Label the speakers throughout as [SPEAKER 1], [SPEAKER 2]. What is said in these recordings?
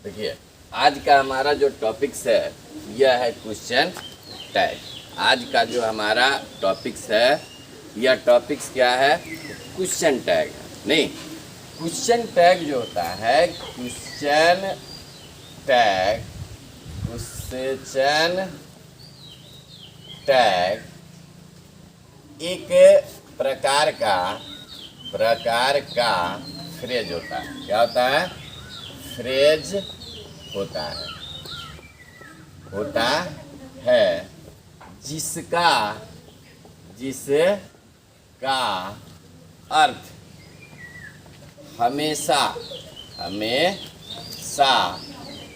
[SPEAKER 1] देखिए, आज का हमारा जो टॉपिक्स है यह है क्वेश्चन टैग। आज का जो हमारा टॉपिक्स है यह टॉपिक्स क्या है? क्वेश्चन टैग है। नहीं, क्वेश्चन टैग जो होता है, क्वेश्चन टैग एक प्रकार का फ्रेज होता है। क्या होता है? फ्रेज होता है जिसका अर्थ हमेशा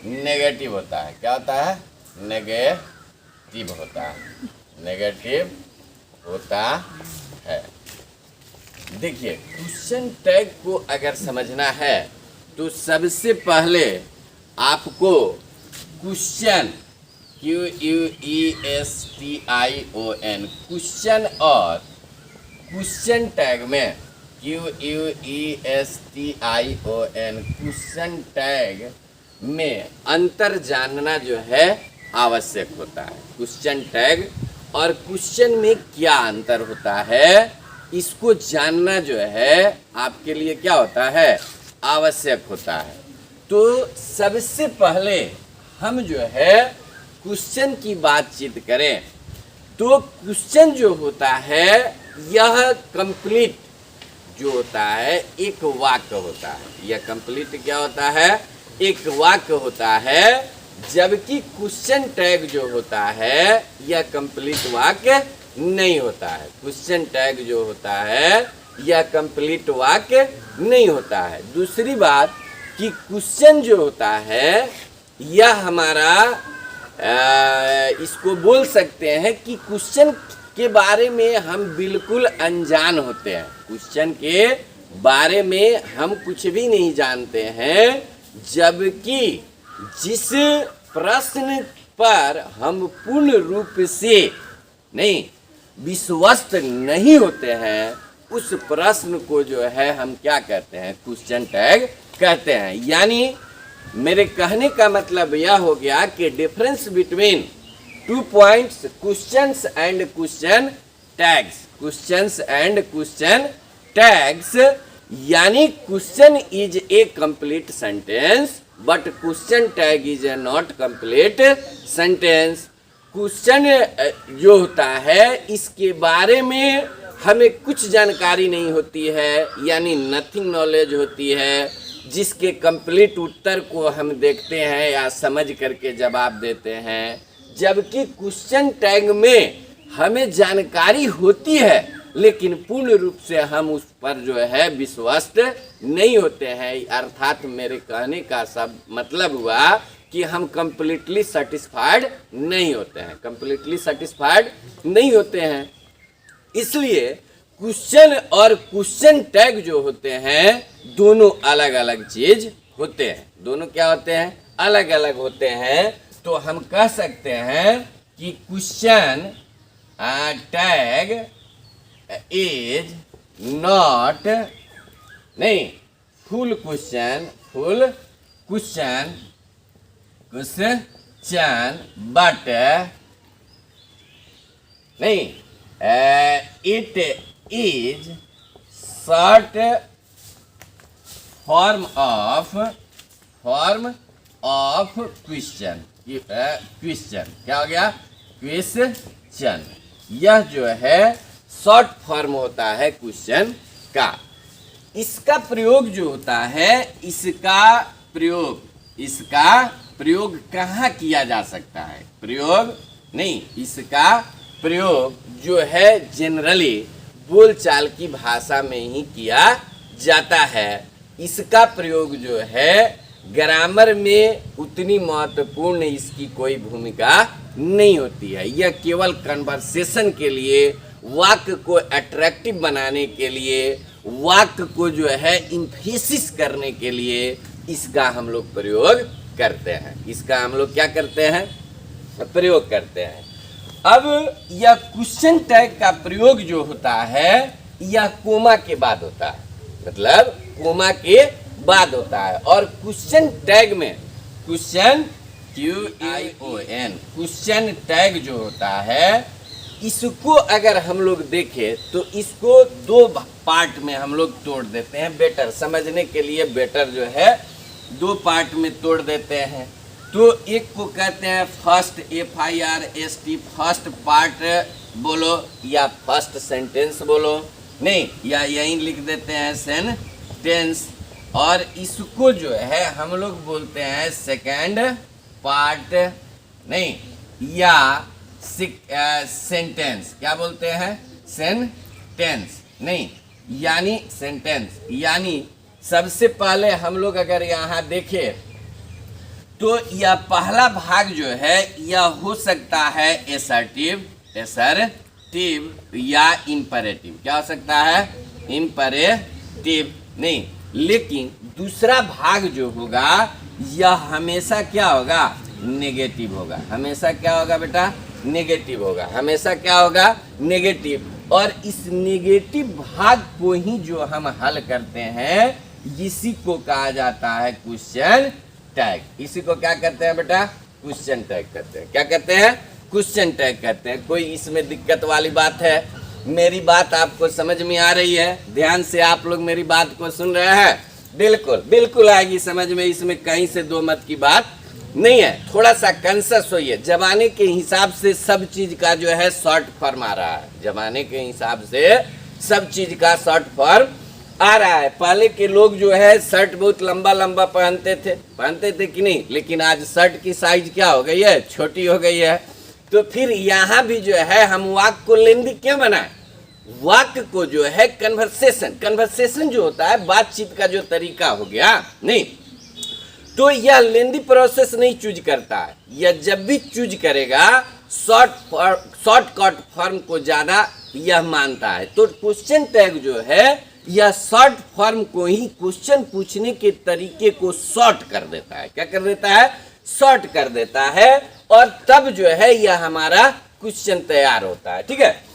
[SPEAKER 1] नेगेटिव होता है। क्या होता है? नेगेटिव होता है। देखिए, क्वेश्चन टैग को अगर समझना है तो सबसे पहले आपको क्वेश्चन QUESTION क्वेश्चन और क्वेश्चन टैग में QUESTION क्वेश्चन टैग में अंतर जानना जो है आवश्यक होता है। क्वेश्चन टैग और क्वेश्चन में क्या अंतर होता है, इसको जानना जो है आपके लिए क्या होता है? आवश्यक होता है। तो सबसे पहले हम जो है क्वेश्चन की बातचीत करें तो क्वेश्चन जो होता है यह कंप्लीट जो होता है एक वाक्य होता है। यह कंप्लीट क्या होता है? एक वाक्य होता है। जबकि क्वेश्चन टैग जो होता है यह कंप्लीट वाक्य नहीं होता है। क्वेश्चन टैग जो होता है यह कंप्लीट वाक्य नहीं होता है। दूसरी बात कि क्वेश्चन जो होता है यह हमारा इसको बोल सकते हैं कि क्वेश्चन के बारे में हम बिल्कुल अनजान होते हैं। क्वेश्चन के बारे में हम कुछ भी नहीं जानते हैं, जबकि जिस प्रश्न पर हम पूर्ण रूप से नहीं विश्वस्त नहीं होते हैं उस प्रश्न को जो है हम क्या कहते हैं? क्वेश्चन टैग कहते हैं। यानी मेरे कहने का मतलब यह हो गया कि difference between 2 points questions and question tags यानी question is a complete sentence but question tag is a not complete sentence. Question जो होता है इसके बारे में हमें कुछ जानकारी नहीं होती है, यानी नथिंग नॉलेज होती है, जिसके कंप्लीट उत्तर को हम देखते हैं या समझ करके जवाब देते हैं। जबकि क्वेश्चन टैग में हमें जानकारी होती है लेकिन पूर्ण रूप से हम उस पर जो है विश्वस्त नहीं होते हैं। अर्थात मेरे कहने का सब मतलब हुआ कि हम कंप्लीटली सेटिस्फाइड नहीं होते हैं। इसलिए क्वेश्चन और क्वेश्चन टैग जो होते हैं दोनों अलग अलग चीज होते हैं। दोनों क्या होते हैं? अलग अलग होते हैं। तो हम कह सकते हैं कि क्वेश्चन टैग इज नॉट नहीं फुल क्वेश्चन बट नहीं it is short form of question. क्या हो गया? क्वेश्चन। यह जो है शॉर्ट फॉर्म होता है क्वेश्चन का। इसका प्रयोग जो होता है इसका प्रयोग कहाँ किया जा सकता है? इसका प्रयोग जो है जनरली बोलचाल की भाषा में ही किया जाता है। इसका प्रयोग जो है ग्रामर में उतनी महत्वपूर्ण इसकी कोई भूमिका नहीं होती है। यह केवल कन्वर्सेशन के लिए, वाक्य को अट्रैक्टिव बनाने के लिए, वाक्य को जो है इम्फेसिस करने के लिए इसका हम लोग प्रयोग करते हैं। इसका हम लोग क्या करते हैं? प्रयोग करते हैं। अब यह क्वेश्चन टैग का प्रयोग जो होता है यह कोमा के बाद होता है, मतलब कोमा के बाद होता है। और क्वेश्चन टैग में क्वेश्चन QUION, क्वेश्चन टैग जो होता है, इसको अगर हम लोग देखें तो इसको दो पार्ट में हम लोग तोड़ देते हैं। बेटर समझने के लिए बेटर जो है दो पार्ट में तोड़ देते हैं। तो एक को कहते हैं फर्स्ट, FIRST, फर्स्ट पार्ट बोलो या फर्स्ट सेंटेंस बोलो, नहीं या यहीं लिख देते हैं सेंटेंस। और इसको जो है हम लोग बोलते हैं सेकंड पार्ट, नहीं या सेंटेंस। क्या बोलते हैं? सेंटेंस, नहीं यानी सेंटेंस। यानी सबसे पहले हम लोग अगर यहाँ देखें तो यह पहला भाग जो है यह हो सकता है एसर्टिव या इंपरेटिव। क्या हो सकता है? इंपरेटिव, नहीं। लेकिन दूसरा भाग जो होगा यह हमेशा क्या होगा? नेगेटिव होगा। हमेशा क्या होगा बेटा? नेगेटिव होगा। हमेशा क्या होगा? नेगेटिव। और इस नेगेटिव भाग को ही जो हम हल करते हैं इसी को कहा जाता है क्वेश्चन टैग। इसी को क्या कहते हैं बेटा? क्वेश्चन टैग कहते हैं। क्या कहते हैं? क्वेश्चन टैग कहते हैं। कोई इसमें दिक्कत वाली बात है? मेरी बात आपको समझ में आ रही है? ध्यान से आप लोग मेरी बात को सुन रहे हैं? बिल्कुल बिल्कुल आएगी समझ में। इसमें कहीं से दो मत की बात नहीं है। थोड़ा सा कंसस होइए। जमाने के हिसाब से सब चीज का जो है शॉर्ट फॉर्म आ रहा है। जमाने के हिसाब से सब चीज का शॉर्ट फॉर्म आ रहा है। पहले के लोग जो है शर्ट बहुत लंबा लंबा पहनते थे कि नहीं? लेकिन आज शर्ट की साइज क्या हो गई है? छोटी हो गई है। तो फिर यहाँ भी जो है हम वाक्य को लेंदी क्यों बनाए? वाक्य को जो है कन्वर्सेशन जो होता है बातचीत का जो तरीका हो गया, नहीं तो यह लेंदी प्रोसेस नहीं चूज करता है। यह जब भी चूज करेगा शॉर्टकट फॉर्म को ज्यादा यह मानता है। तो क्वेश्चन टैग जो है यह शॉर्ट फॉर्म को ही क्वेश्चन पूछने के तरीके को शॉर्ट कर देता है। क्या कर देता है? शॉर्ट कर देता है। और तब जो है यह हमारा क्वेश्चन तैयार होता है। ठीक है।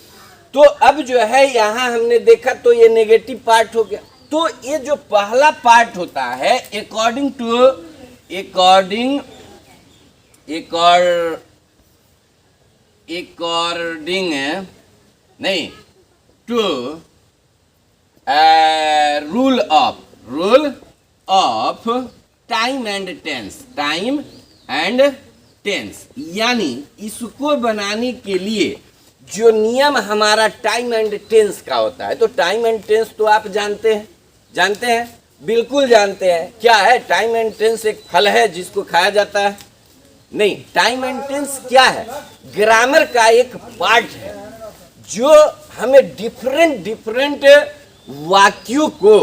[SPEAKER 1] तो अब जो है यहाँ हमने देखा तो ये नेगेटिव पार्ट हो गया। तो ये जो पहला पार्ट होता है अकॉर्डिंग नहीं to rule of time and tense, यानी इसको बनाने के लिए जो नियम हमारा टाइम एंड टेंस का होता है। तो टाइम एंड टेंस तो आप जानते हैं, बिल्कुल जानते हैं। क्या है टाइम एंड टेंस? एक फल है जिसको खाया जाता है? नहीं। टाइम एंड टेंस क्या है? ग्रामर का एक पार्ट है जो हमें डिफरेंट वाक्यों को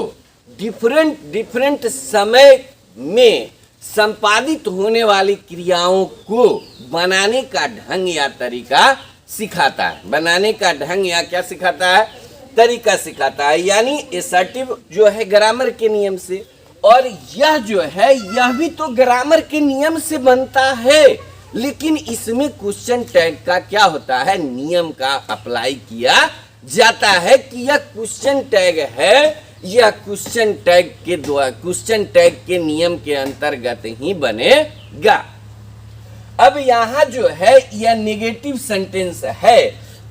[SPEAKER 1] डिफरेंट समय में संपादित होने वाली क्रियाओं को बनाने का ढंग या तरीका सिखाता है। बनाने का ढंग या क्या सिखाता है? तरीका सिखाता है। यानी एसर्टिव जो है ग्रामर के नियम से, और यह जो है यह भी तो ग्रामर के नियम से बनता है। लेकिन इसमें क्वेश्चन टैग का क्या होता है? नियम का अप्लाई किया जाता है कि यह क्वेश्चन टैग है, यह क्वेश्चन टैग के द्वारा क्वेश्चन टैग के नियम के अंतर्गत ही बनेगा। अब यहाँ जो है यह नेगेटिव सेंटेंस है,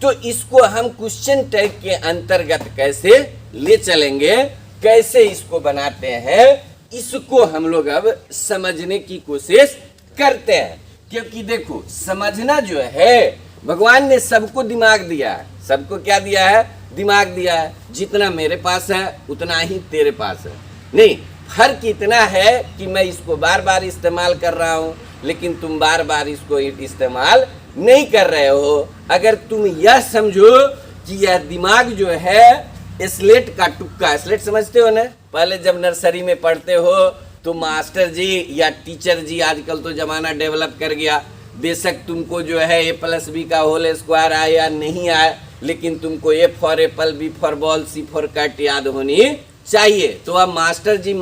[SPEAKER 1] तो इसको हम क्वेश्चन टैग के अंतर्गत कैसे ले चलेंगे, कैसे इसको बनाते हैं, इसको हम लोग अब समझने की कोशिश करते हैं। क्योंकि देखो समझना जो है, भगवान ने सबको दिमाग दिया है। सबको क्या दिया है? दिमाग दिया है। जितना मेरे पास है उतना ही तेरे पास है। नहीं, फर्क इतना है कि मैं इसको बार बार इस्तेमाल कर रहा हूँ लेकिन तुम बार बार इसको इस्तेमाल नहीं कर रहे हो। अगर तुम यह समझो कि यह दिमाग जो है स्लेट का टुक्का, स्लेट समझते हो ना? पहले जब नर्सरी में पढ़ते हो तो मास्टर जी या टीचर जी, आजकल तो जमाना डेवलप कर गया, बेशक तुमको जो है A+B का होल स्क्वायर आए या नहीं आए, लेकिन तुमको A for apple, B for ball, C for cat याद होनी चाहिए। तो अब मास्टर जी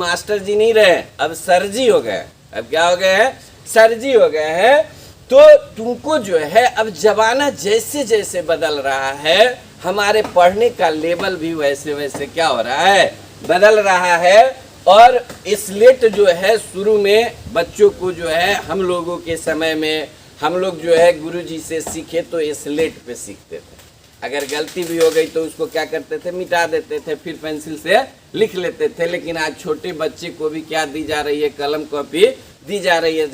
[SPEAKER 1] नहीं रहे, अब सर जी हो गए। अब क्या हो गए हैं? सर जी हो गए हैं। तो तुमको जो है अब जमाना जैसे जैसे बदल रहा है, हमारे पढ़ने का लेवल भी वैसे वैसे क्या हो रहा है? बदल रहा है। और स्लेट जो है शुरू में बच्चों को जो है हम लोगों के समय में हम लोग जो है गुरुजी से सीखे तो स्लेट पे सीखते थे। अगर गलती भी हो गई तो उसको क्या करते थे, मिटा देते थे, फिर पेंसिल से लिख लेते थे। लेकिन आज छोटे बच्चे को भी क्या दी जा रही है, कलम कॉपी दी जा रही है।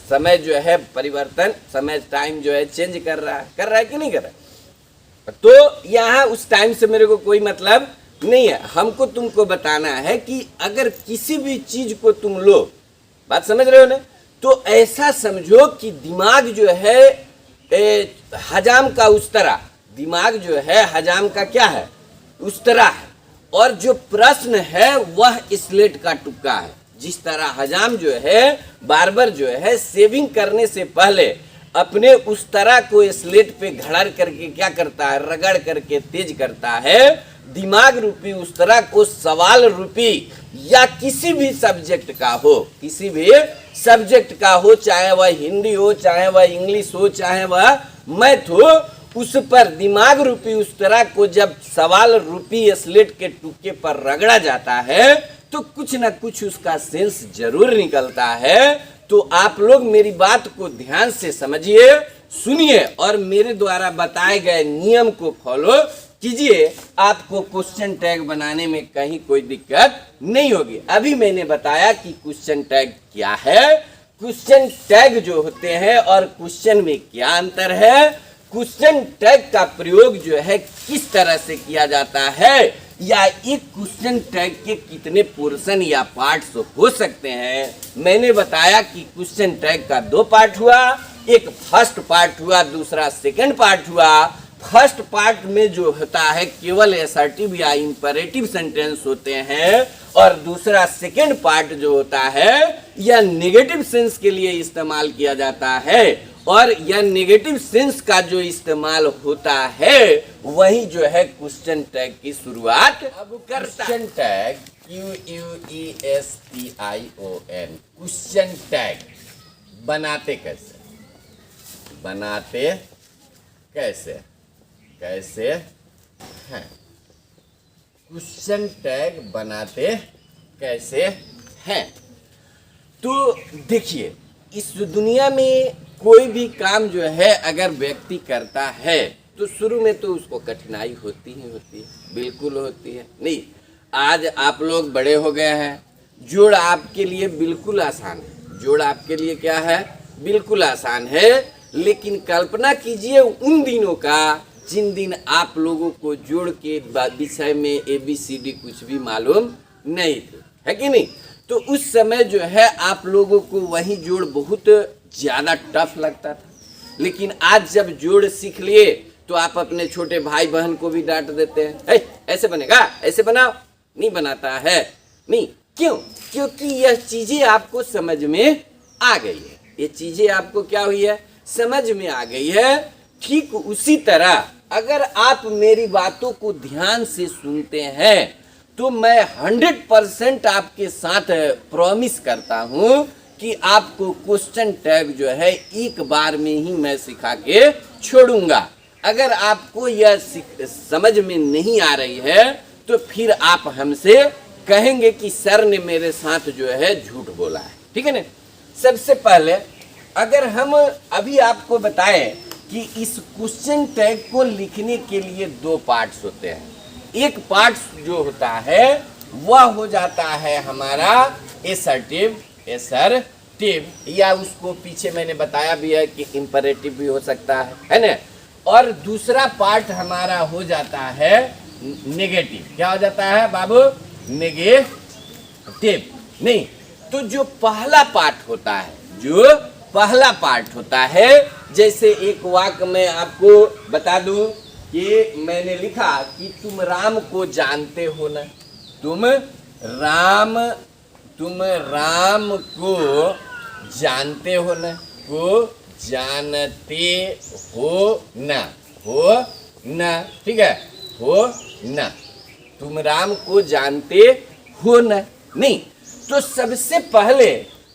[SPEAKER 1] समय जो है परिवर्तन, समय टाइम जो है चेंज कर रहा है कि नहीं कर रहा है। तो यहाँ उस टाइम से मेरे को कोई मतलब नहीं है। हमको तुमको बताना है कि अगर किसी भी चीज को तुम लो, बात समझ रहे हो ना, तो ऐसा समझो कि दिमाग जो है हजाम का उस्तरा, दिमाग जो है हजाम का क्या है, उस्तरा है, और जो प्रश्न है वह स्लेट का टुक्का है। जिस तरह हजाम जो है बार बार जो है सेविंग करने से पहले अपने उस तरह को स्लेट पे घड़ करके क्या करता है, रगड़ करके तेज करता है। दिमाग रूपी उस तरह को सवाल रूपी या किसी भी सब्जेक्ट का हो, किसी भी सब्जेक्ट का हो, चाहे वह हिंदी हो, चाहे वह इंग्लिश हो, चाहे वह मैथ हो, उस पर दिमाग रूपी उस तरह को जब सवाल रूपी स्लेट के टुक्के पर रगड़ा जाता है तो कुछ ना कुछ उसका सेंस जरूर निकलता है। तो आप लोग मेरी बात को ध्यान से समझिए, सुनिए और मेरे द्वारा बताए गए नियम को फॉलो कीजिए। आपको क्वेश्चन टैग बनाने में कहीं कोई दिक्कत नहीं होगी। अभी मैंने बताया कि क्वेश्चन टैग क्या है, क्वेश्चन टैग जो होते हैं और क्वेश्चन में क्या अंतर है, क्वेश्चन टैग का प्रयोग जो है किस तरह से किया जाता है, या एक क्वेश्चन टैग के कितने पोर्शन या पार्ट्स हो सकते हैं। मैंने बताया कि क्वेश्चन टैग का 2 पार्ट हुआ, एक फर्स्ट पार्ट हुआ, दूसरा सेकंड पार्ट हुआ। फर्स्ट पार्ट में जो होता है केवल असर्टिव या इंपरेटिव सेंटेंस होते हैं, और दूसरा सेकंड पार्ट जो होता है यह नेगेटिव सेंस के लिए इस्तेमाल किया जाता है। और यह नेगेटिव सेंस का जो इस्तेमाल होता है वही जो है क्वेश्चन टैग की शुरुआत अब करता है। Question tag QUESTION, question tag बनाते कैसे, बनाते कैसे, कैसे हैं, क्वेश्चन टैग बनाते कैसे हैं। तो देखिए, इस दुनिया में कोई भी काम जो है अगर व्यक्ति करता है तो शुरू में तो उसको कठिनाई होती ही होती है, बिल्कुल होती है। नहीं, आज आप लोग बड़े हो गए हैं, जोड़ आपके लिए बिल्कुल आसान है, जोड़ आपके लिए क्या है, बिल्कुल आसान है। लेकिन कल्पना कीजिए उन दिनों का जिन दिन आप लोगों को जोड़ के विषय में ABCD कुछ भी मालूम नहीं थे, है कि नहीं। तो उस समय जो है आप लोगों को वही जोड़ बहुत ज़्यादा टफ लगता था। लेकिन आज जब जोड़ सीख लिए तो आप अपने छोटे भाई बहन को भी डांट देते हैं, ऐसे बनेगा, ऐसे बनाओ, नहीं बनाता है, नहीं। क्यों? क्योंकि यह चीज़ें आपको समझ में आ गई है, ये चीज़ें आपको क्या हुई है, समझ में आ गई है। ठीक उसी तरह अगर आप मेरी बातों को ध्यान से सुनते हैं तो मैं 100% आपके साथ प्रॉमिस करता हूं कि आपको क्वेश्चन टैग जो है एक बार में ही मैं सिखा के छोड़ूंगा। अगर आपको यह समझ में नहीं आ रही है तो फिर आप हमसे कहेंगे कि सर ने मेरे साथ जो है झूठ बोला है, ठीक है ना। सबसे पहले अगर हम अभी आपको बताएं कि इस क्वेश्चन टैग को लिखने के लिए 2 पार्ट्स होते हैं। एक पार्ट जो होता है वह हो जाता है हमारा एसर्टिव, या उसको पीछे मैंने बताया भी है कि इंपरेटिव भी हो सकता है ना। और दूसरा पार्ट हमारा हो जाता है नेगेटिव। क्या हो जाता है बाबू? नेगेटिव। नहीं, तो जो पहला पार्ट होता है, जो पहला पार्ट होता है, जैसे एक वाक्य में आपको बता दूं कि मैंने लिखा कि तुम राम को जानते हो ना, तुम राम को जानते हो ना, को जानते हो ना, ठीक है, हो ना, तुम राम को जानते हो ना। नहीं, तो सबसे पहले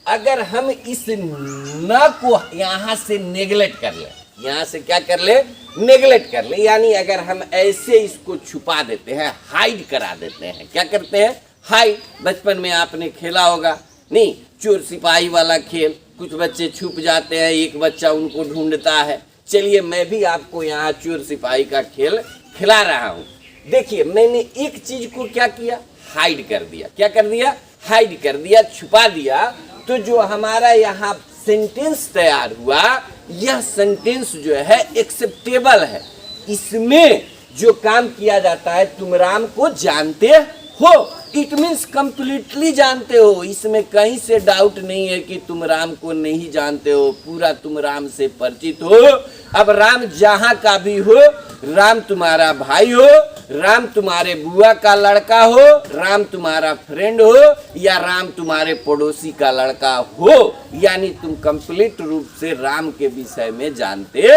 [SPEAKER 1] अगर हम इस न को यहाँ से नेगलेक्ट कर ले, यहाँ से क्या कर ले, नेगलेक्ट कर ले, यानी अगर हम ऐसे इसको छुपा देते हैं, हाइड करा देते हैं, क्या करते हैं, हाइड, बचपन में आपने खेला होगा, नहीं, चोर सिपाही वाला खेल, कुछ बच्चे छुप जाते हैं, एक बच्चा उनको ढूंढता है। चलिए मैं भी आपको यहाँ चोर सिपाही का खेल खिला रहा हूँ। देखिए मैंने एक चीज को क्या किया, हाइड कर दिया। क्या कर दिया? हाइड कर दिया, छुपा दिया। तो जो हमारा यहाँ सेंटेंस तैयार हुआ, यह सेंटेंस जो है एक्सेप्टेबल है। इसमें जो काम किया जाता है, तुम राम को जानते हो, इट मीन्स कंप्लीटली जानते हो। इसमें कहीं से डाउट नहीं है कि तुम राम को नहीं जानते हो, पूरा तुम राम से परिचित हो। अब राम जहां का भी हो, राम तुम्हारा भाई हो, राम तुम्हारे बुआ का लड़का हो, राम तुम्हारा फ्रेंड हो, या राम तुम्हारे पड़ोसी का लड़का हो, यानी तुम कंप्लीट रूप से राम के विषय में जानते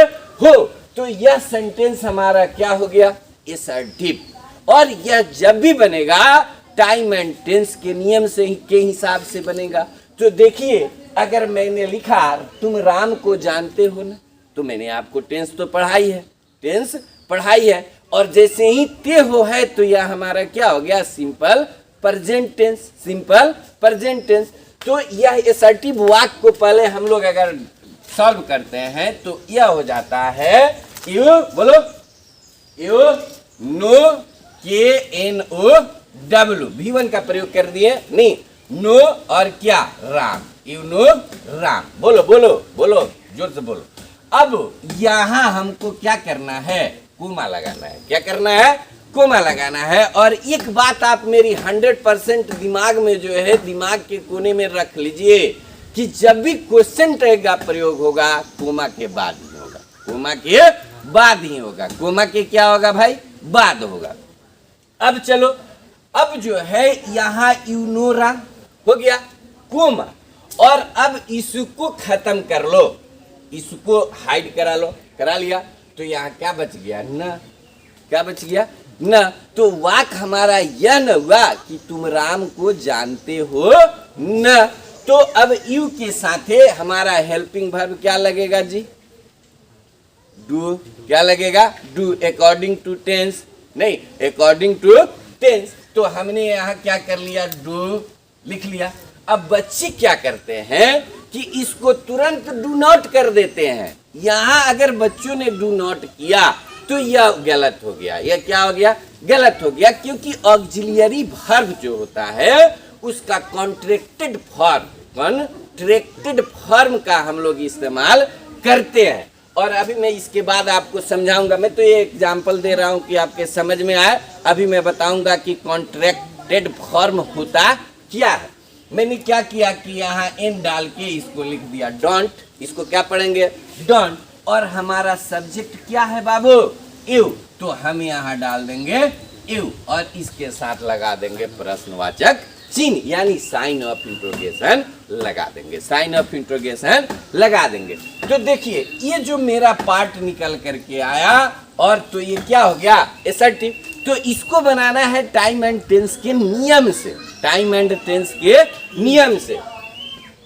[SPEAKER 1] हो। तो यह सेंटेंस हमारा क्या हो गया? असर्टिव। और यह जब भी बनेगा टाइम एंड टेंस के नियम से के हिसाब से बनेगा। तो देखिए अगर मैंने लिखा तुम राम को जानते हो ना, तो मैंने आपको टेंस तो पढ़ाई है, टेंस पढ़ाई है। और जैसे ही ते हो है तो यह हमारा क्या हो गया? Simple present tense, simple present tense. तो यह असर्टिव वाक्य को पहले हम लोग अगर सॉल्व करते हैं तो यह हो जाता है यू, बोलो, यू नो, KNOW, V1 का प्रयोग कर दिए, नहीं, नो और क्या? Ram, you know Ram. बोलो बोलो बोलो, जोर से बोलो। अब यहां हमको क्या करना है? कोमा लगाना है। क्या करना है? कोमा लगाना है। और एक बात आप मेरी 100% दिमाग में जो है, दिमाग के कोने में रख लीजिए कि जब भी क्वेश्चन टैग का प्रयोग होगा, कोमा के बाद ही होगा, कोमा के बाद ही होगा। कोमा के क्या होगा भाई? बाद होगा। अब चलो, अब जो है यहाँ यूनोरा हो गया कोमा, और अब इसको खत्म कर लो, इसको हाइड करा लो, करा लिया, तो यहाँ क्या बच गया? न। क्या बच गया? न। तो वाक्य हमारा यह न हुआ कि तुम राम को जानते हो न। तो अब यू के साथे हमारा हेल्पिंग वर्ब क्या लगेगा जी? डू। क्या लगेगा? डू, अकॉर्डिंग टू टेंस, नहीं, अकॉर्डिंग टू टेंस। तो हमने यहाँ क्या कर लिया? डू लिख लिया। अब बच्चे क्या करते हैं कि इसको तुरंत डू नॉट कर देते हैं। यहाँ अगर बच्चों ने डू नॉट किया तो यह गलत हो गया। यह क्या हो गया? गलत हो गया, क्योंकि ऑक्सिलियरी वर्ब जो होता है उसका कॉन्ट्रैक्टेड फॉर्म का हम लोग इस्तेमाल करते हैं। और अभी मैं इसके बाद आपको समझाऊंगा। मैं तो ये एग्जाम्पल दे रहा हूं कि आपके समझ में आए। अभी मैं बताऊंगा कि कॉन्ट्रैक्टेड फॉर्म होता क्या है। मैंने क्या किया कि यहाँ एन डाल के इसको लिख दिया डोंट। इसको क्या पढ़ेंगे? डोंट। और हमारा सब्जेक्ट क्या है बाबू? यू। तो हम यहाँ डाल देंगे यू, और इसके साथ लगा देंगे प्रश्नवाचक चिन्ह, यानी साइन ऑफ इंट्रोगेशन लगा देंगे, साइन ऑफ इंट्रोगेशन लगा देंगे। तो देखिए ये जो मेरा पार्ट निकल करके आया, और तो ये क्या हो गया? असर्टिव। तो इसको बनाना है टाइम एंड टेंस के नियम से, टाइम एंड टेंस के नियम से।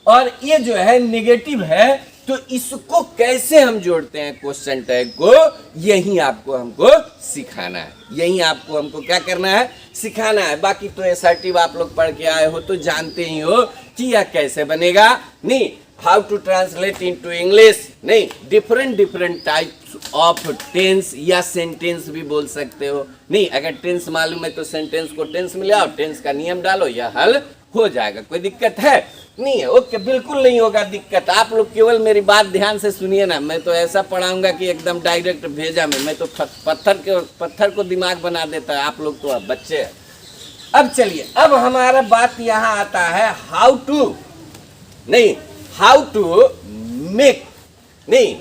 [SPEAKER 1] और ये जो है नेगेटिव है, तो इसको कैसे हम जोड़ते हैं क्वेश्चन टैग को, यही आपको हमको सिखाना है, यही आपको हमको क्या करना है? सिखाना है। बाकी तो असर्टिव आप लोग पढ़ के आए हो तो जानते ही हो कि यह कैसे बनेगा। नहीं, how to translate into English, नहीं, डिफरेंट टाइप्स ऑफ टेंस या सेंटेंस भी बोल सकते हो। नहीं, अगर टेंस मालूम है तो सेंटेंस को टेंस में ले आओ, टेंस का नियम डालो, यह हल हो जाएगा। कोई दिक्कत है? नहीं है। ओके, बिल्कुल नहीं होगा दिक्कत। आप लोग केवल मेरी बात ध्यान से सुनिए ना। मैं तो ऐसा पढ़ाऊंगा कि एकदम डायरेक्ट भेजा में, मैं तो पत्थर को दिमाग बना देता है। आप लोग तो अब बच्चे हैं। अब चलिए, अब हमारा बात यहाँ आता है हाउ टू, नहीं, हाउ टू मेक, नहीं,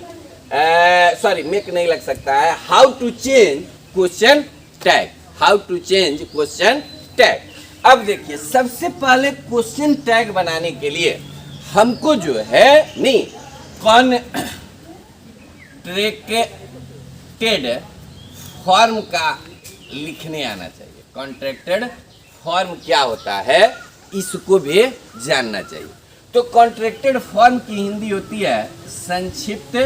[SPEAKER 1] सॉरी, मेक नहीं लग सकता है, how to change question tag, how to change question tag. अब देखिए, सबसे पहले क्वेश्चन टैग बनाने के लिए हमको जो है, नहीं, कॉन्ट्रैक्टेड फॉर्म का लिखने आना चाहिए। कॉन्ट्रैक्टेड फॉर्म क्या होता है इसको भी जानना चाहिए। तो कॉन्ट्रैक्टेड फॉर्म की हिंदी होती है संक्षिप्त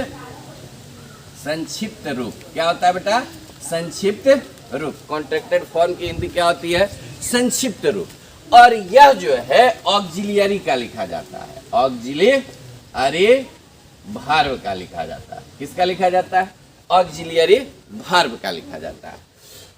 [SPEAKER 1] रूप। क्या होता है बेटा? संक्षिप्त रूप। कॉन्ट्रैक्टेड फॉर्म की हिंदी क्या होती है? संक्षिप्त रूप। और यह जो है ऑक्सिलियरी का लिखा जाता है, ऑक्सिलियरी वर्ब का लिखा जाता है। किसका लिखा जाता है? ऑक्सिलियरी वर्ब का लिखा जाता है।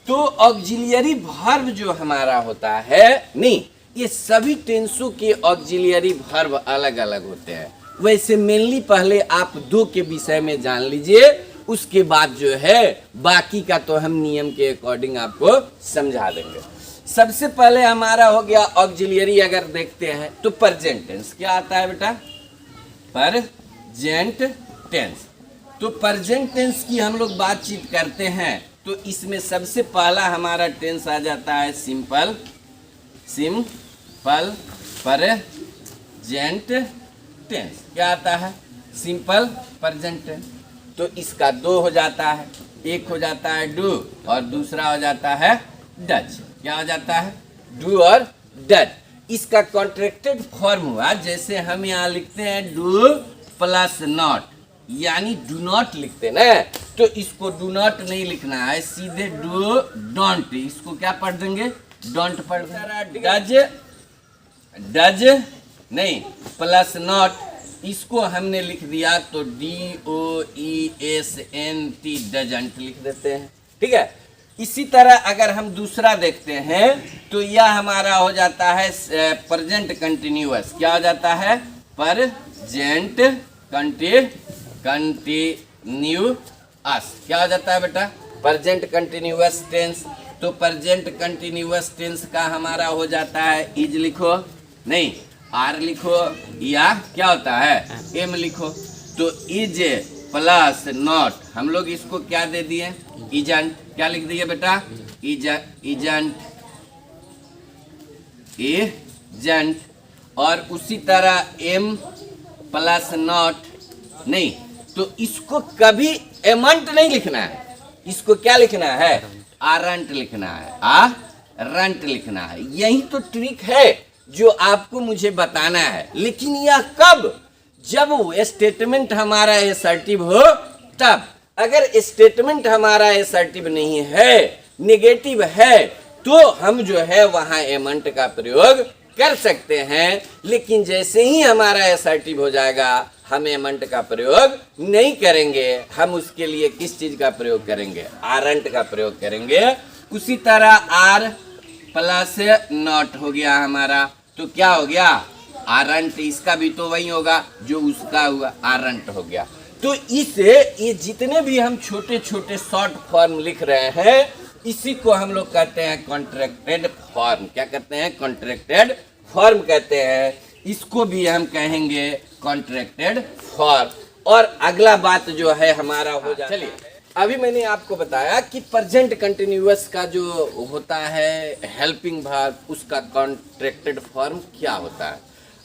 [SPEAKER 1] तो ऑक्सिलियरी वर्ब जो हमारा होता है, नहीं, ये सभी टेंसों के ऑक्सिलियरी वर्ब अलग अलग होते हैं। वैसे मेनली पहले आप दो के विषय में जान लीजिए, उसके बाद जो है बाकी का तो हम नियम के अकॉर्डिंग आपको समझा देंगे। सबसे पहले हमारा हो गया ऑक्सिलियरी। अगर देखते हैं तो प्रेजेंट टेंस क्या आता है बेटा? Present tense. तो प्रेजेंट टेंस की हम लोग बातचीत करते हैं तो इसमें सबसे पहला हमारा टेंस आ जाता है सिंपल प्रेजेंट टेंस। क्या आता है? Simple present tense. तो इसका दो हो जाता है, एक हो जाता है डू और दूसरा हो जाता है डज। क्या हो जाता है? डू और डज। इसका कॉन्ट्रैक्टेड फॉर्म हुआ, जैसे हम यहाँ लिखते हैं डू प्लस नॉट, यानी डू नॉट लिखते ना, तो इसको डू नॉट नहीं लिखना है, सीधे डू डोंट। इसको क्या पढ़ देंगे? डोंट पढ़ देंगे। डज नहीं प्लस नॉट, इसको हमने लिख दिया तो DOESNT डजंट लिख देते हैं। ठीक है। इसी तरह अगर हम दूसरा देखते हैं तो यह हमारा हो जाता है प्रेजेंट कंटिन्यूअस। क्या हो जाता है? Present continuous. क्या हो जाता है बेटा? Present continuous tense. तो प्रेजेंट कंटिन्यूअस टेंस का हमारा हो जाता है इज लिखो, नहीं आर लिखो, या क्या होता है? एम लिखो। तो इज प्लस नॉट हम लोग इसको क्या दे दिए? इजंट। क्या लिख दिए बेटा? इजंट। और उसी तरह एम प्लस नॉट नहीं, तो इसको कभी एमंट नहीं लिखना है, इसको क्या लिखना है? आरंट लिखना है, आरंट लिखना है। यही तो ट्रिक है जो आपको मुझे बताना है। लेकिन यह कब? जब वो स्टेटमेंट हमारा असर्टिव हो तब। अगर स्टेटमेंट हमारा असर्टिव नहीं है, नेगेटिव है, तो हम जो है वहां एमंट का प्रयोग कर सकते हैं। लेकिन जैसे ही हमारा असर्टिव हो जाएगा, हम एमंट का प्रयोग नहीं करेंगे। हम उसके लिए किस चीज का प्रयोग करेंगे? आरंट का प्रयोग करेंगे। उसी तरह आर प्लस नॉट हो गया हमारा, तो क्या हो गया? आरंट। इसका भी तो वही होगा जो उसका हुआ, आरंट हो गया। तो इसे ये जितने भी हम छोटे छोटे शॉर्ट फॉर्म लिख रहे हैं, इसी को हम लोग कहते हैं कॉन्ट्रैक्टेड फॉर्म। क्या कहते हैं? कॉन्ट्रैक्टेड फॉर्म कहते हैं। इसको भी हम कहेंगे कॉन्ट्रैक्टेड फॉर्म। और अगला बात जो है हमारा हो जाए, चलिए अभी मैंने आपको बताया कि प्रेजेंट कंटिन्यूअस का जो होता है हेल्पिंग वर्ब, उसका कॉन्ट्रैक्टेड फॉर्म क्या होता है।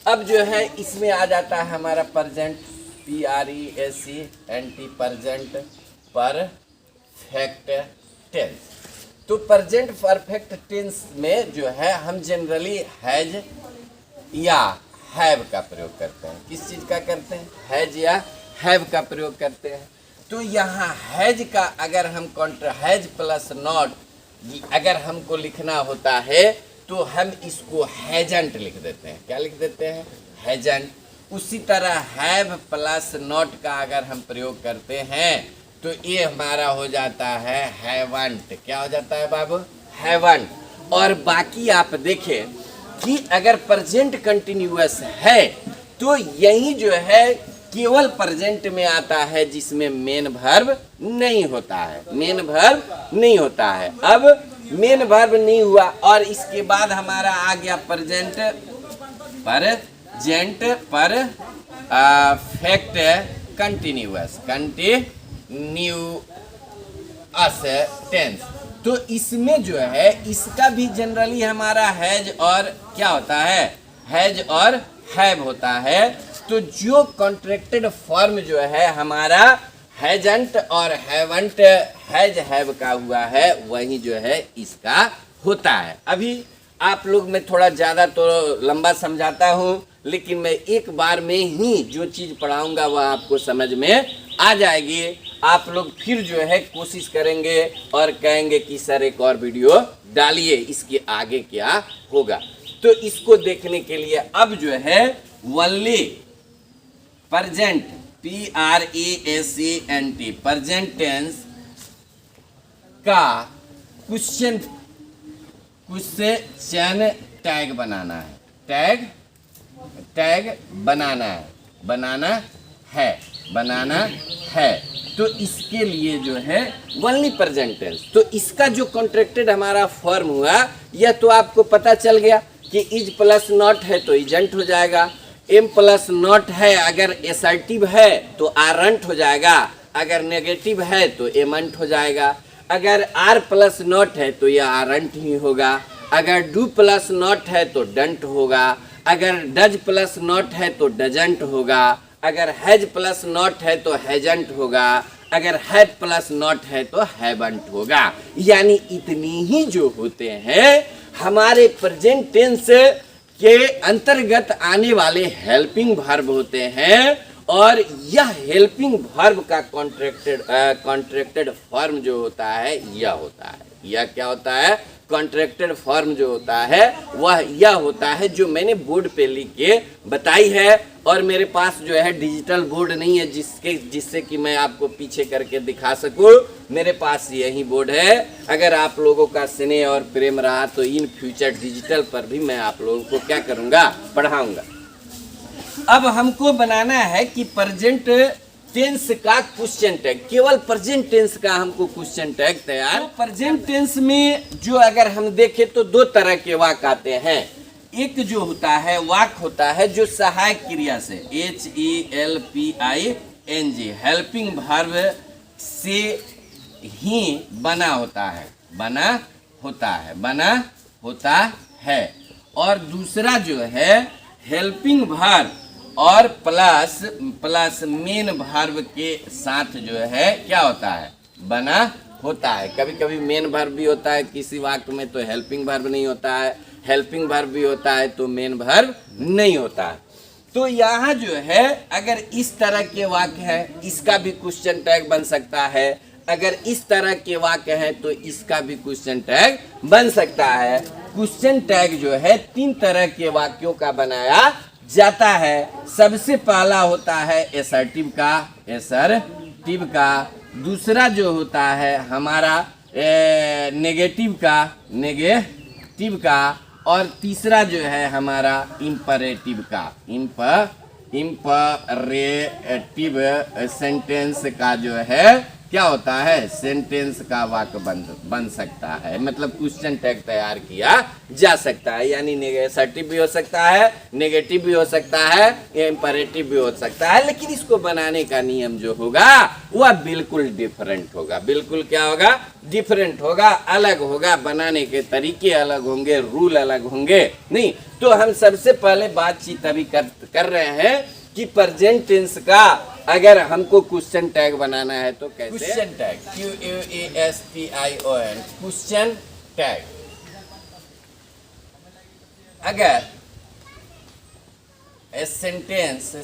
[SPEAKER 1] अब जो है इसमें आ जाता है हमारा present, PRESENT, present perfect tense. तो प्रेजेंट परफेक्ट टेंस में जो है हम जनरली हैज या हैव का प्रयोग करते हैं। किस चीज का करते हैं? हैज या हैव का प्रयोग करते हैं। तो यहाँ हैज का अगर हम हैज प्लस नॉट अगर हमको लिखना होता है तो हम इसको हैजंट लिख देते हैं। क्या लिख देते हैं? हैजंट। उसी तरह हैव प्लस नॉट का अगर हम प्रयोग करते हैं तो ये हमारा हो जाता है हैवंट। क्या हो जाता है बाबू? हैवंट। और बाकी आप देखें कि अगर प्रेजेंट कंटिन्यूअस है तो यही जो है केवल प्रेजेंट में आता है जिसमें मेन वर्ब नहीं होता है, मेन वर्ब नहीं होता है। अब मेन वर्ब नहीं हुआ और इसके बाद हमारा आ गया प्रेजेंट परफेक्ट कंटिन्यूअस टेंस। तो इसमें जो है इसका भी जनरली हमारा हैज और क्या होता है? हैज और हैव होता है। तो जो कॉन्ट्रैक्टेड फॉर्म जो है हमारा हैजंट और हैवंट, हैज हैव का हुआ है, वही जो है इसका होता है। अभी आप लोग मैं थोड़ा ज़्यादा तो लंबा समझाता हूँ, लेकिन मैं एक बार में ही जो चीज़ पढ़ाऊँगा वह आपको समझ में आ जाएगी। आप लोग फिर जो है कोशिश करेंगे और कहेंगे कि सर एक और वीडियो डालिए, इसके आगे क्या होगा। तो इसको देखने के लिए अब जो है only present PRESENT present tense का क्वेश्चन टैग बनाना है। टैग बनाना है। तो इसके लिए जो है ओनली प्रेजेंट टेंस, तो इसका जो कॉन्ट्रैक्टेड हमारा फॉर्म हुआ यह तो आपको पता चल गया कि इज प्लस नॉट है तो इजेंट हो जाएगा, एम प्लस नॉट है अगर एसर्टिव है तो आरंट हो जाएगा, अगर नेगेटिव है तो एमंट हो जाएगा, अगर आर प्लस नॉट है तो यह आरंट ही होगा, अगर डू प्लस नॉट है तो डंट होगा, अगर डज प्लस नॉट है तो डजंट होगा, अगर हैज प्लस नॉट है तो हैजंट होगा, अगर हैड प्लस नॉट है तो हैवंट होगा। यानी इतनी ही जो होते हैं हमारे प्रेजेंट टेंस के अंतर्गत आने वाले हेल्पिंग वर्ब होते हैं, और यह हेल्पिंग वर्ब का कॉन्ट्रैक्टेड फॉर्म जो होता है यह क्या होता है, कॉन्ट्रैक्टेड फॉर्म जो होता है वह यह होता है जो मैंने बोर्ड पे लिख के बताई है। और मेरे पास जो है डिजिटल बोर्ड नहीं है जिससे कि मैं आपको पीछे करके दिखा सकूं, मेरे पास यही बोर्ड है। अगर आप लोगों का स्नेह और प्रेम रहा तो इन फ्यूचर डिजिटल पर भी मैं आप लोगों को क्या करूंगा, पढ़ाऊंगा। अब हमको बनाना है कि प्रेजेंट टेंस का क्वेश्चन टैग, केवल प्रेजेंट टेंस का हमको क्वेश्चन टैग तैयार। तो प्रेजेंट टेंस में जो अगर हम देखें तो दो तरह के वाक्य आते हैं। एक जो होता है वाक्य होता है जो सहायक क्रिया से HELPING हेल्पिंग वर्ब से ही बना होता है, और दूसरा जो है हेल्पिंग वर्ब और प्लस मेन वर्ब के साथ जो है क्या होता है, बना होता है। कभी कभी मेन वर्ब भी होता है किसी वाक्य में तो हेल्पिंग वर्ब नहीं होता है, हेल्पिंग वर्ब भी होता है तो मेन वर्ब नहीं होता है। तो यहाँ जो है अगर इस तरह के वाक्य है इसका भी क्वेश्चन टैग बन सकता है, अगर इस तरह के वाक्य है तो इसका भी क्वेश्चन टैग बन सकता है। क्वेश्चन टैग जो है तीन तरह के वाक्यों का बनाया जाता है। सबसे पहला होता है एसर्टिव का, दूसरा जो होता है हमारा नेगेटिव का, और तीसरा जो है हमारा इम्परेटिव सेंटेंस का जो है क्या होता है, सेंटेंस का वाक्य बन सकता है, मतलब क्वेश्चन टैग तैयार किया जा सकता है। यानी एसर्टिव भी हो सकता है, नेगेटिव भी हो सकता है, इम्परेटिव भी हो सकता है, लेकिन इसको बनाने का नियम जो होगा वह बिल्कुल डिफरेंट होगा। बिल्कुल क्या होगा, डिफरेंट होगा, अलग होगा, बनाने के तरीके अलग होंगे, रूल अलग होंगे। नहीं तो हम सबसे पहले बातचीत अभी कर रहे हैं कि प्रेजेंट टेंस का अगर हमको क्वेश्चन टैग बनाना है तो कैसे, question tag QUESTION question tag. अगर सेंटेंस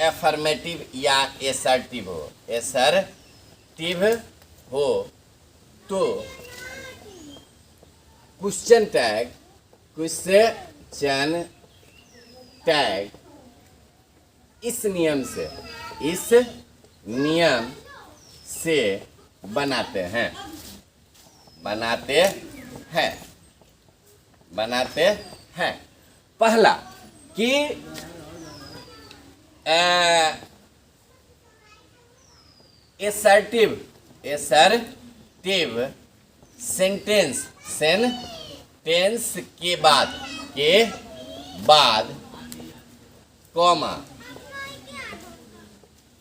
[SPEAKER 1] एफर्मेटिव या एसर्टिव हो तो क्वेश्चन टैग इस नियम से बनाते हैं। पहला कि एसर्टिव सेंटेंस के बाद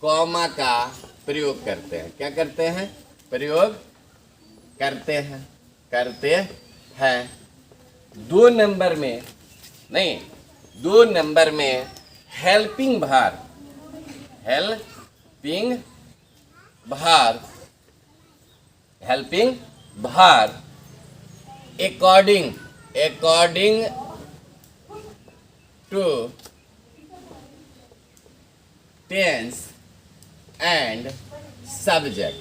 [SPEAKER 1] कॉमा का प्रयोग करते हैं। क्या करते हैं, प्रयोग करते हैं। दो नंबर में हेल्पिंग भार according to tense and subject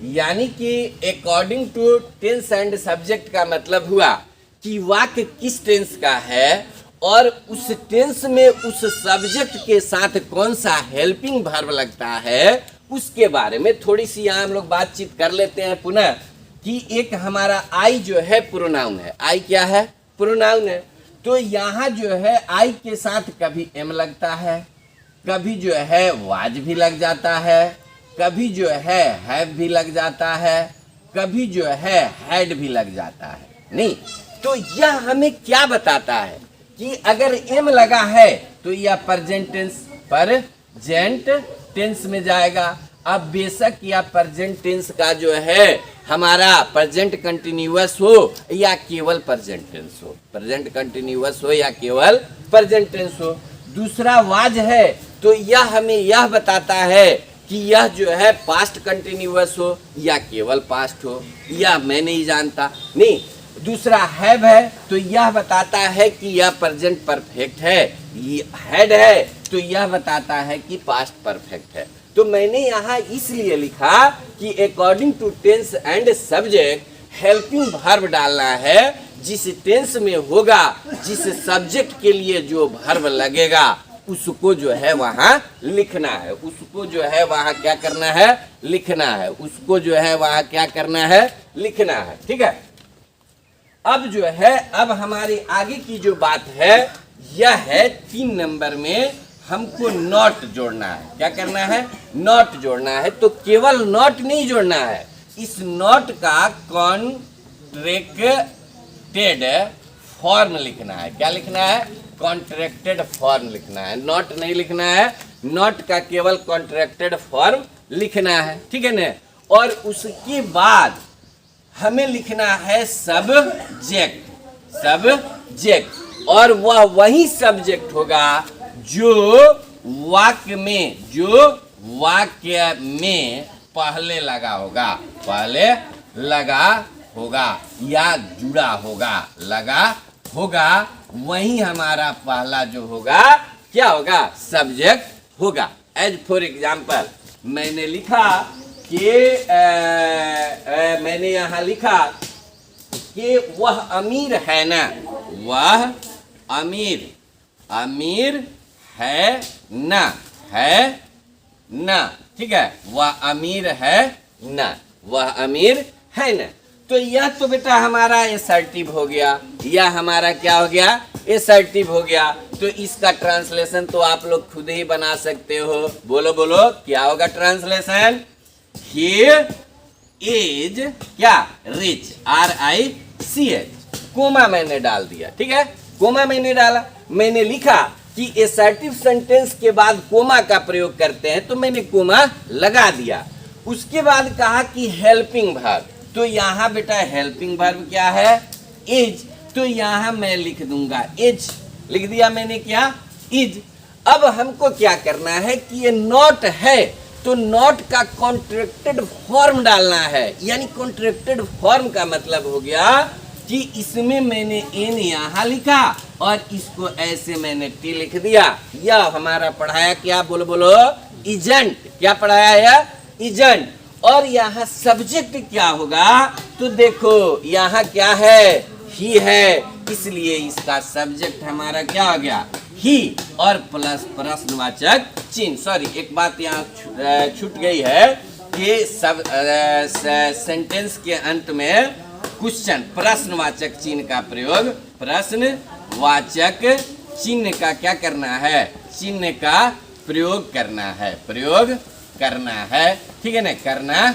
[SPEAKER 1] यानी कि according to tense and subject का मतलब हुआ कि वाक्य किस टेंस का है और उस टेंस में उस सब्जेक्ट के साथ कौन सा हेल्पिंग वर्ब लगता है उसके बारे में थोड़ी सी यहाँ हम लोग बातचीत कर लेते हैं पुनः। कि एक हमारा आई जो है प्रोनाउन है, आई क्या है? प्रोनाउन है। तो यहाँ जो है आई के साथ कभी एम लगता है, कभी जो है वाज भी लग जाता है, कभी जो है हैव भी लग जाता है, कभी जो है हैड भी लग जाता है। नहीं, तो यह हमें क्या बताता है कि अगर एम लगा है तो यह प्रेजेंट टेंस में जाएगा। अब बेशक या प्रेजेंट टेंस का जो है हमारा प्रेजेंट कंटिन्यूअस हो या केवल प्रेजेंट टेंस हो, प्रेजेंट कंटिन्यूअस हो या केवल प्रेजेंट टेंस हो। दूसरा वाज है तो यह हमें यह बताता है कि यह जो है पास्ट कंटिन्यूअस हो या केवल पास्ट हो, यह मैं नहीं जानता। नहीं, दूसरा हैव है तो यह बताता है कि यह प्रेजेंट परफेक्ट है, हैड है तो यह बताता है कि पास्ट परफेक्ट है। तो मैंने यहाँ इसलिए लिखा कि according to tense and subject helping verb डालना है जिस टेंस में होगा, जिस सब्जेक्ट के लिए जो वर्ब लगेगा उसको जो है वहाँ लिखना है, उसको जो है वहाँ क्या करना है? लिखना है, उसको जो है वहाँ क्या करना है? लिखना है। ठीक है। अब जो है अब हमारी आगे की जो बात है यह है 3 नंबर में हमको नॉट जोड़ना है। क्या करना है? नॉट जोड़ना है। तो केवल नॉट नहीं जोड़ना है, इस नॉट का कॉन्ट्रैक्टेड फॉर्म लिखना है। क्या लिखना है? कॉन्ट्रैक्टेड फॉर्म लिखना है, नॉट नहीं लिखना है। नॉट का केवल कॉन्ट्रैक्टेड फॉर्म लिखना है। ठीक है ना। और उसके बाद हमें लिखना है सब्जेक्ट, और वह वही सब्जेक्ट होगा जो वाक्य में पहले लगा होगा या जुड़ा होगा, लगा होगा, वही हमारा पहला जो होगा क्या होगा? सब्जेक्ट होगा। एज फॉर एग्जाम्पल मैंने लिखा कि मैंने यहाँ लिखा कि वह अमीर है ना, वह अमीर है ना। ठीक है, वह अमीर है ना, वह अमीर है ना। तो यह तो बेटा हमारा एसर्टिव हो गया, यह हमारा क्या हो गया? एसर्टिव हो गया। तो इसका ट्रांसलेशन तो आप लोग खुद ही बना सकते हो। बोलो बोलो, क्या होगा ट्रांसलेशन? He is क्या? Rich, RICH। कोमा मैंने डाल दिया। ठीक है, कोमा मैंने डाला। मैंने लिखा कि एसर्टिव सेंटेंस के बाद कोमा का प्रयोग करते हैं तो मैंने कोमा लगा दिया। उसके बाद कहा कि हेल्पिंग वर्ब, तो यहाँ बेटा हेल्पिंग वर्ब क्या है? इज। तो यहाँ मैं लिख दूंगा इज, लिख दिया मैंने क्या? इज। अब हमको क्या करना है कि ये नॉट है तो नॉट का कॉन्ट्रैक्टेड फॉर्म डालना है। यानी कॉन्ट्रैक्टेड फॉर्म का मतलब हो गया कि इसमें मैंने एन यहाँ लिखा और इसको ऐसे मैंने टी लिख दिया। यह हमारा पढ़ाया क्या? बोलो बोलो, इजेंट। क्या पढ़ाया है? इजेंट। और यहाँ सब्जेक्ट क्या होगा? तो देखो यहाँ क्या है? ही है, इसलिए इसका सब्जेक्ट हमारा क्या हो गया? ही। और प्लस प्रश्नवाचक चिन्ह। सॉरी, एक बात यहाँ छूट गई है कि सब सेंटेंस के अंत में क्वेश्चन प्रश्नवाचक चिन्ह का प्रयोग, प्रश्नवाचक चिन्ह का क्या करना है? चिन्ह का प्रयोग करना है। ठीक है ना, करना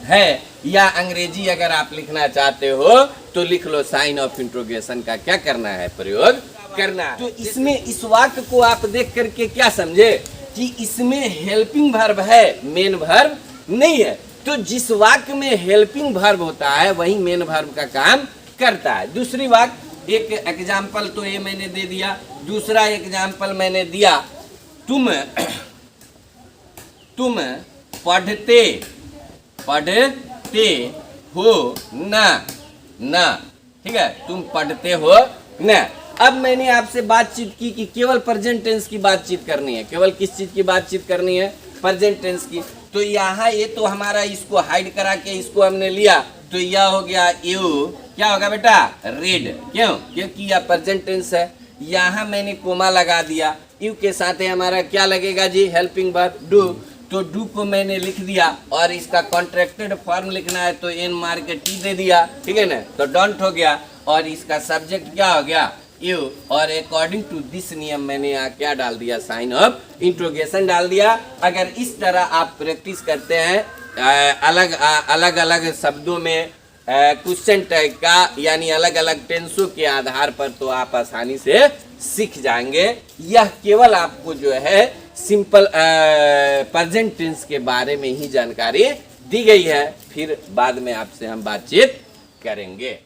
[SPEAKER 1] है। या अंग्रेजी अगर आप लिखना चाहते हो तो लिख लो, साइन ऑफ इंट्रोगेशन का क्या करना है? प्रयोग करना है। तो इसमें इस वाक्य को आप देख करके क्या समझे कि इसमें हेल्पिंग वर्ब है, मेन वर्ब नहीं है। तो जिस वाक्य में हेल्पिंग वर्ब होता है वही मेन वर्ब का काम करता है। दूसरी वाक्य, एक एग्जाम्पल तो ये मैंने दे दिया। दूसरा एग्जाम्पल मैंने दिया, तुम पढ़ते हो ना। ठीक है, तुम पढ़ते हो ना। अब मैंने आपसे बातचीत की कि केवल प्रेजेंट टेंस की बातचीत करनी है। केवल किस चीज की बातचीत करनी है? प्रेजेंट टेंस की। तो तो यहाँ ये तो हमारा इसको हाइड करा के इसको हमने लिया, तो यह हो गया यू, क्या होगा बेटा, रेड। क्यों? क्योंकि यह प्रेजेंट टेंस है। यहाँ मैंने कोमा लगा दिया, यू के साथ हमारा क्या लगेगा जी, हेल्पिंग वर्ब डू। तो डू को मैंने लिख दिया और इसका कॉन्ट्रैक्टेड फॉर्म लिखना है तो एन मार के टी दे दिया, ठीक है ना, तो डोंट हो गया। और इसका सब्जेक्ट क्या हो गया, यू। और अकॉर्डिंग टू दिस नियम मैंने यहाँ क्या डाल दिया, साइन ऑफ इंट्रोगेशन डाल दिया। अगर इस तरह आप प्रैक्टिस करते हैं अलग अलग शब्दों में क्वेश्चन टैग का, यानी अलग अलग टेंसों के आधार पर, तो आप आसानी से सीख जाएंगे। यह केवल आपको जो है सिंपल प्रेजेंट टेंस के बारे में ही जानकारी दी गई है, फिर बाद में आपसे हम बातचीत करेंगे।